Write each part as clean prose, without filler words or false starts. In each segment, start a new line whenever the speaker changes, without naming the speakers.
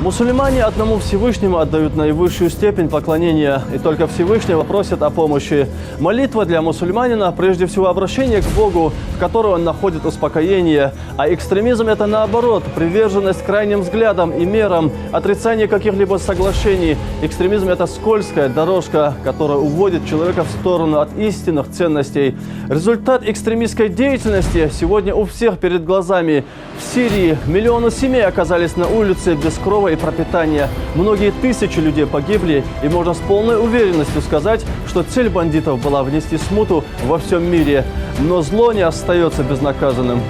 Мусульмане одному Всевышнему отдают наивысшую степень поклонения, и только Всевышнего просят о помощи. Молитва для мусульманина – прежде всего обращение к Богу, в которой он находит успокоение. А экстремизм – это наоборот, приверженность крайним взглядам и мерам, отрицание каких-либо соглашений. Экстремизм – это скользкая дорожка, которая уводит человека в сторону от истинных ценностей. Результат экстремистской деятельности сегодня у всех перед глазами. В Сирии миллионы семей оказались на улице без крова и пропитания. Многие тысячи людей погибли, и можно с полной уверенностью сказать, что цель бандитов была внести смуту во всем мире. Но зло не остается безнаказанным.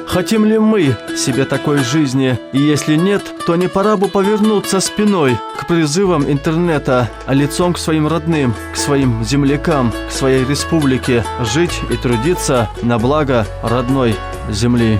Хотим ли мы себе такой жизни? И если нет, то не пора бы повернуться спиной к призывам интернета, а лицом к своим родным, к своим землякам, к своей республике, жить и трудиться на благо родной земли.